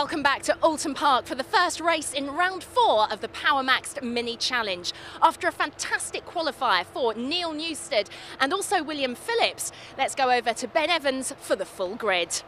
Welcome back to Oulton Park for the first race in round 4 of the Power Maxed Mini Challenge. After a fantastic qualifier for Neil Newstead and also William Phillips, let's go over to Ben Evans for the full grid.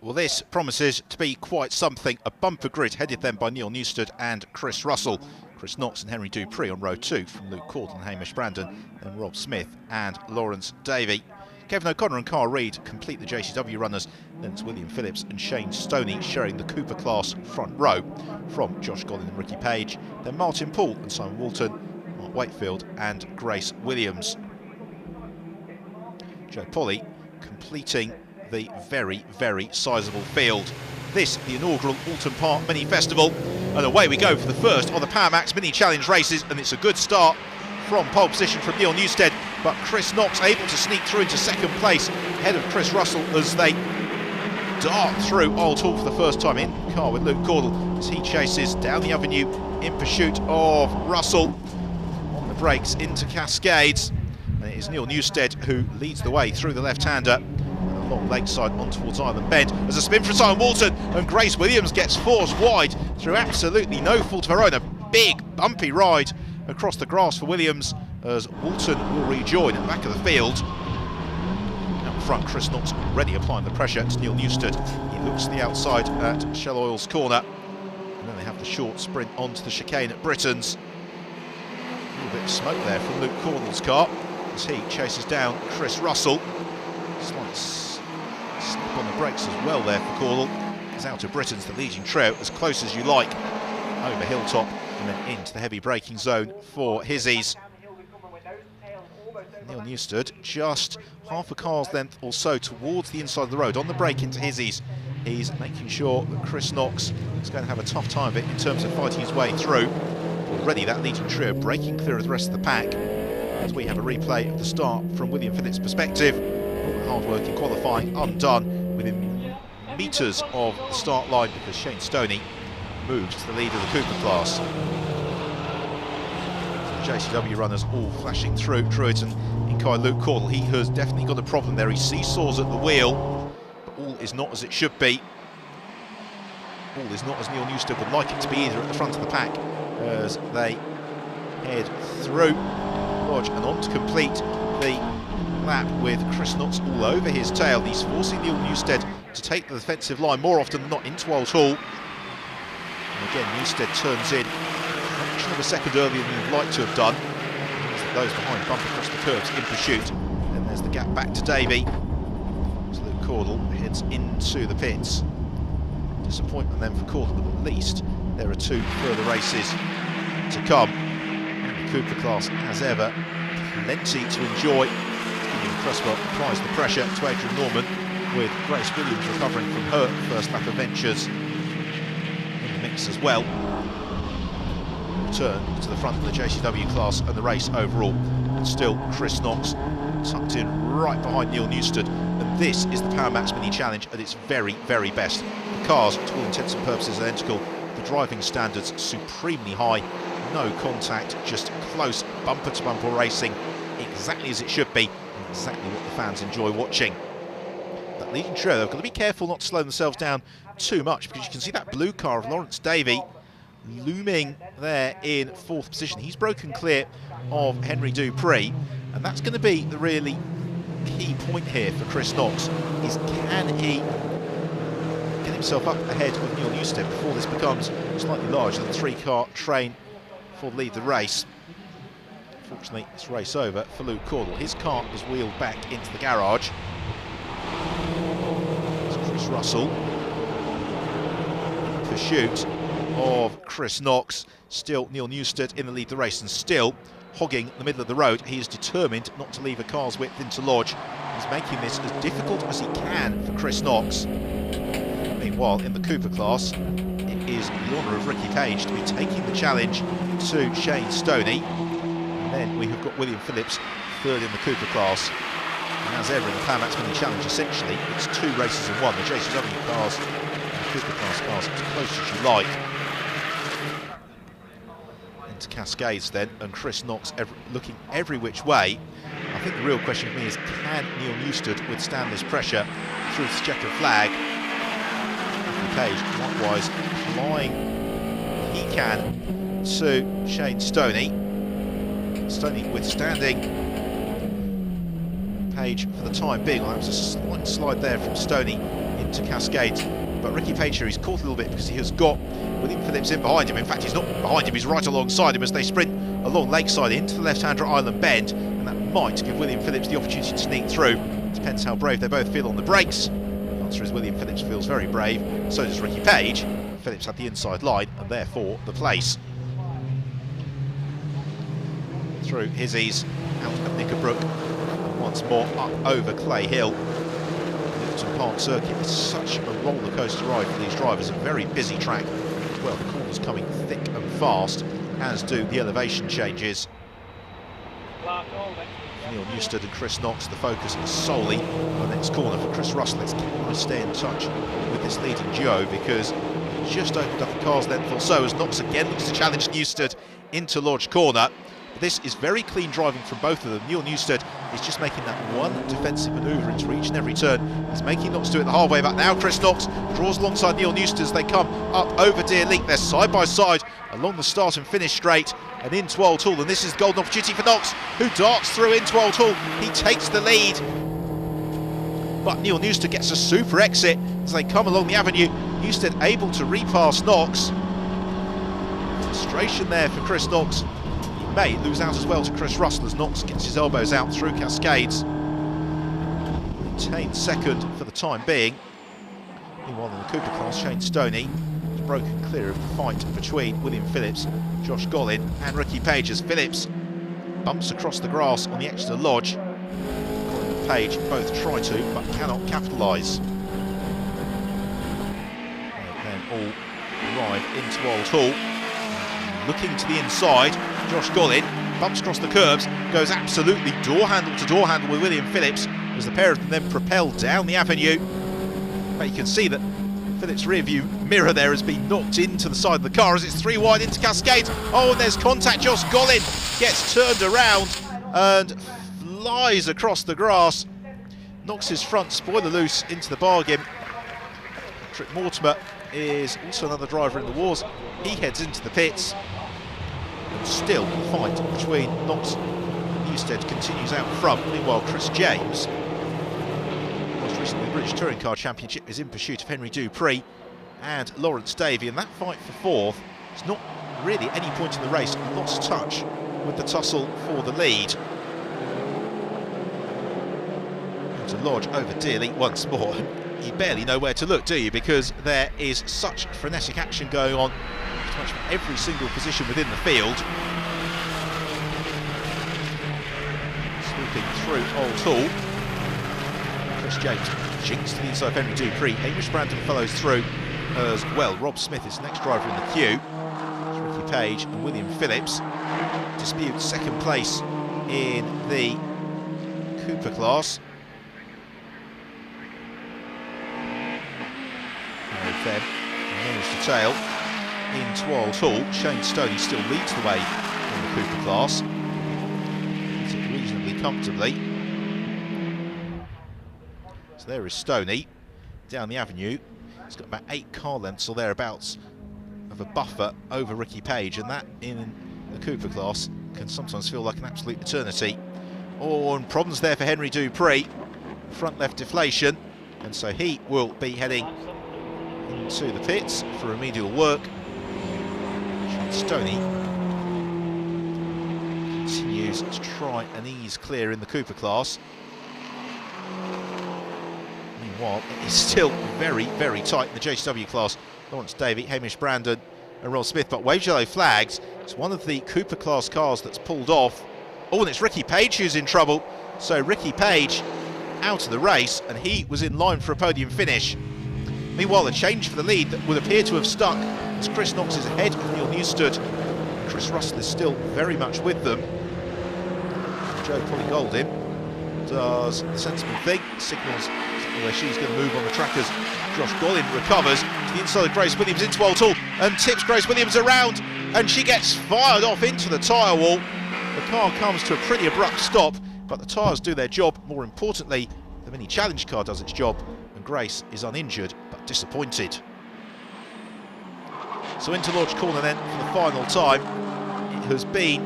Well, this promises to be quite something. A bumper grid headed then by Neil Newstead and Chris Russell. Chris Knox and Henry Dupree on row 2 from Luke Corden and Hamish Brandon, then Rob Smith and Lawrence Davey. Kevin O'Connor and Carl Reid complete the JCW runners, then it's William Phillips and Shane Stoney sharing the Cooper class front row from Josh Gollin and Ricky Page, then Martin Poole and Simon Walton, Mark Wakefield and Grace Williams. Joe Polly completing the very, very sizable field. This, the inaugural Oulton Park Mini Festival, and away we go for the first of the Power Max Mini Challenge races, and it's a good start from pole position from Neil Newstead, but Chris Knox able to sneak through into second place ahead of Chris Russell as they dart through Old Hall for the first time in car with Luke Cordell as he chases down the avenue in pursuit of Russell on the brakes into Cascades, and it is Neil Newstead who leads the way through the left-hander and along Lakeside on towards Island Bend. There's a spin from Simon Walton and Grace Williams gets forced wide through absolutely no fault of her own. A big bumpy ride across the grass for Williams as Oulton will rejoin at the back of the field. Out front, Chris Knox already applying the pressure to Neil Newstead. He looks to the outside at Shell Oil's corner, and then they have the short sprint onto the chicane at Britain's. A little bit of smoke there from Luke Cordell's car as he chases down Chris Russell. Slight slip on the brakes as well there for Cordell. He's out of Britain's, the leading trio, as close as you like over Hilltop and then into the heavy braking zone for Hizzies. Neil Newstead just half a car's length or so towards the inside of the road on the brake into Hizzies. He's making sure that Chris Knox is going to have a tough time of it in terms of fighting his way through. Already that leading trio breaking clear of the rest of the pack as we have a replay of the start from William Phillips' perspective. All the hard work in qualifying undone within metres of the start line because Shane Stoney moves to the lead of the Cooper class. So the JCW runners all flashing through it, and in Kai Luke Cordell, he has definitely got a problem there. He seesaws at the wheel, but all is not as it should be. All is not as Neil Newstead would like it to be either at the front of the pack as they head through Lodge and on to complete the lap with Chris Knox all over his tail. He's forcing Neil Newstead to take the defensive line more often than not into Old Hall. And again, Newstead turns in a fraction of a second earlier than he'd like to have done. As those behind bump across the curves in pursuit. And there's the gap back to Davey. As Luke Cordell heads into the pits. Disappointment then for Cordell, but at least there are 2 further races to come. And the Cooper class, as ever, plenty to enjoy. Cresswell applies the pressure to Adrian Norman, with Grace Williams recovering from her first lap of ventures in the mix as well. Return to the front of the JCW class and the race overall, and still Chris Knox tucked in right behind Neil Newstead, and this is the Power Max Mini Challenge at its very, very best. The cars, to all intents and purposes, are identical. The driving standards supremely high, no contact, just close bumper-to-bumper racing, exactly as it should be, and exactly what the fans enjoy watching. That leading trio, they've got to be careful not to slow themselves down too much, because you can see that blue car of Lawrence Davey looming there in 4th position. He's broken clear of Henry Dupree, and that's going to be the really key point here for Chris Knox, is can he get himself up ahead of Neil Newstead before this becomes slightly larger than the 3-car train for the lead of the race. Fortunately, it's race over for Luke Cordell. His car is wheeled back into the garage. It's Chris Russell in pursuit of Chris Knox. Still Neil Newstead in the lead of the race, and still hogging the middle of the road. He is determined not to leave a car's width into Lodge. He's making this as difficult as he can for Chris Knox. Meanwhile, in the Cooper class, it is the honour of Ricky Page to be taking the challenge to Shane Stoney. And then we have got William Phillips third in the Cooper class. And as ever in the Power Max Mini Challenge, essentially, it's 2 races in one. The JCW cars and the Cooper class cars as close as you like. Into Cascades then, and Chris Knox looking every which way. I think the real question for me is, can Neil Newstead withstand this pressure through the checkered flag? If he Page likewise applying he can to Shane Stoney. Stoney withstanding Page for the time being. Well, that was a slight slide there from Stoney into Cascades, but Ricky Page here, he's caught a little bit because he has got William Phillips in behind him. In fact, he's not behind him, he's right alongside him as they sprint along Lakeside into the left-hander Island Bend, and that might give William Phillips the opportunity to sneak through. Depends how brave they both feel on the brakes. The answer is William Phillips feels very brave, so does Ricky Page. Phillips had the inside line and therefore the place. Through Hizzies, out of Knickerbrook, once more up over Clay Hill. The Oulton Park circuit is such a roller coaster ride for these drivers, a very busy track. Well, the corners coming thick and fast, as do the elevation changes. Neil Newstead and Chris Knox, the focus is solely on the next corner for Chris Russell. Let's keep stay in touch with this leading duo, because just opened up a car's length or so as Knox again looks to challenge Newstead into Lodge Corner. This is very clean driving from both of them. Neil Newstead is just making that one defensive manoeuvre into each and every turn. He's making Knox do it the hard way back. Now Chris Knox draws alongside Neil Newstead as they come up over Deer Leak. They're side by side along the start and finish straight and into Oulton. And this is a golden opportunity for Knox, who darts through into Oulton. He takes the lead. But Neil Newstead gets a super exit as they come along the avenue. Newstead able to repass Knox. Frustration there for Chris Knox. May lose out as well to Chris Russell as Knox gets his elbows out through Cascades. Retains second for the time being. Meanwhile in the Cooper class, Shane Stoney has broken clear of the fight between William Phillips, Josh Gollin and Ricky Page as Phillips bumps across the grass on the Exeter Lodge. Gollin and Page both try to but cannot capitalise. They then all arrive into Oulton. Looking to the inside, Josh Gollin bumps across the curbs, goes absolutely door handle to door handle with William Phillips as the pair of them then propel down the avenue. But you can see that Phillips' rear view mirror there has been knocked into the side of the car as it's three wide into Cascades. Oh, and there's contact. Josh Gollin gets turned around and flies across the grass, knocks his front spoiler loose into the bargain. Patrick Mortimer is also another driver in the wars. He heads into the pits. And still the fight between Knox and Newstead continues out front. Meanwhile, Chris James, most recently the British Touring Car Championship, is in pursuit of Henry Dupree and Lawrence Davey, and that fight for fourth is not really at any point in the race lost touch with the tussle for the lead. And to Lodge over Dearly once more. You barely know where to look, do you? Because there is such frenetic action going on pretty much from every single position within the field. Swooping through Oulton. Chris James jinks to the inside of Henry Dupree. Hamish Brandon follows through as well. Rob Smith is the next driver in the queue. It's Ricky Page and William Phillips dispute second place in the Cooper class. Then nose to tail into Oulton. Shane Stoney still leads the way in the Cooper class. Does it reasonably comfortably. So there is Stoney down the avenue. He's got about 8 car lengths or thereabouts of a buffer over Ricky Page, and that in the Cooper class can sometimes feel like an absolute eternity. Oh, and problems there for Henry Dupree. Front left deflation, and so he will be heading into the pits for remedial work. Shane Stoney continues to try and ease clear in the Cooper class. Meanwhile, it is still very, very tight in the JCW class. Lawrence Davey, Hamish Brandon and Rob Smith, but wave yellow flags. It's one of the Cooper class cars that's pulled off. Oh, and it's Ricky Page who's in trouble. So Ricky Page out of the race, and he was in line for a podium finish. Meanwhile, a change for the lead that would appear to have stuck as Chris Knox is ahead of Neil Newstead. Chris Russell is still very much with them. Joe Polly-Goldin does the sensible thing, signals where she's going to move on the trackers. Josh Gollin recovers to the inside of Grace Williams into Oulton and tips Grace Williams around, and she gets fired off into the tyre wall. The car comes to a pretty abrupt stop, but the tyres do their job. More importantly, the Mini Challenge car does its job, and Grace is uninjured but disappointed. So into launch corner then for the final time. It has been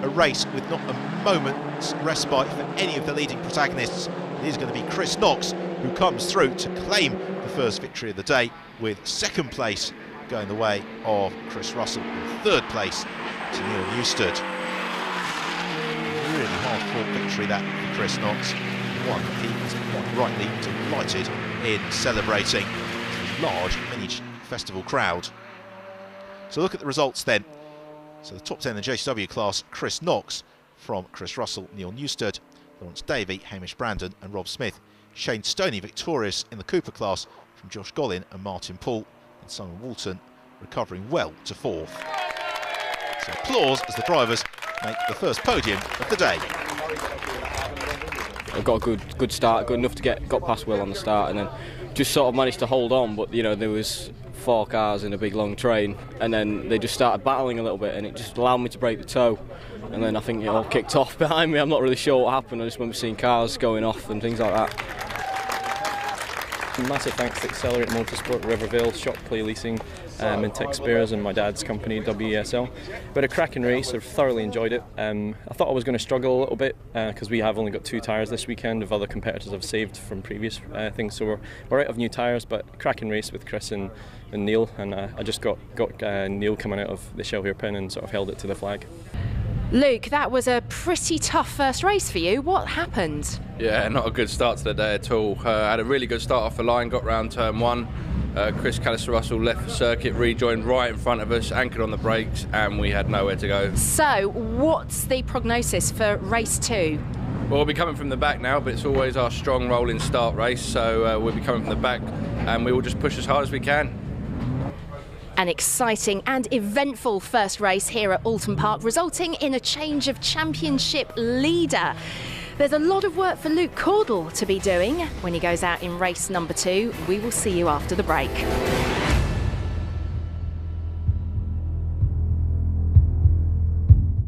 a race with not a moment's respite for any of the leading protagonists. It is going to be Chris Knox who comes through to claim the first victory of the day, with second place going the way of Chris Russell and third place to Neil Newstead. Really hard-fought victory that for Chris Knox, one he was quite rightly delighted in celebrating a large mini festival crowd. So look at the results then. So the top 10 in the JCW class: Chris Knox from Chris Russell, Neil Newstead, Lawrence Davey, Hamish Brandon and Rob Smith. Shane Stoney victorious in the Cooper class from Josh Gollin and Martin Poole, and Simon Oulton recovering well to fourth. So applause as the drivers make the first podium of the day. I got a good start, good enough to got past Will on the start, and then just sort of managed to hold on. But you know, there was 4 cars in a big long train, and then they just started battling a little bit, and it just allowed me to break the toe. And then I think it all kicked off behind me. I'm not really sure what happened. I just remember seeing cars going off and things like that. Massive thanks to Accelerate Motorsport, Rivervale, Shop Play Leasing, and Tech Spares, and my dad's company, WESL. But a cracking race, I've thoroughly enjoyed it. I thought I was going to struggle a little bit because we have only got 2 tyres this weekend, if other competitors have saved from previous things. So we're out of new tyres, but cracking race with Chris and Neil, and I just got Neil coming out of the shell hairpin and sort of held it to the flag. Luke, that was a pretty tough first race for you. What happened? Yeah, not a good start to the day at all. Had a really good start off the line, got round turn 1. Chris Callister Russell left the circuit, rejoined right in front of us, anchored on the brakes, and we had nowhere to go. So, what's the prognosis for race 2? Well, we'll be coming from the back now, but it's always our strong rolling start race, so we'll be coming from the back, and we will just push as hard as we can. An exciting and eventful first race here at Oulton Park, resulting in a change of championship leader. There's a lot of work for Luke Cordell to be doing when he goes out in race number 2. We will see you after the break.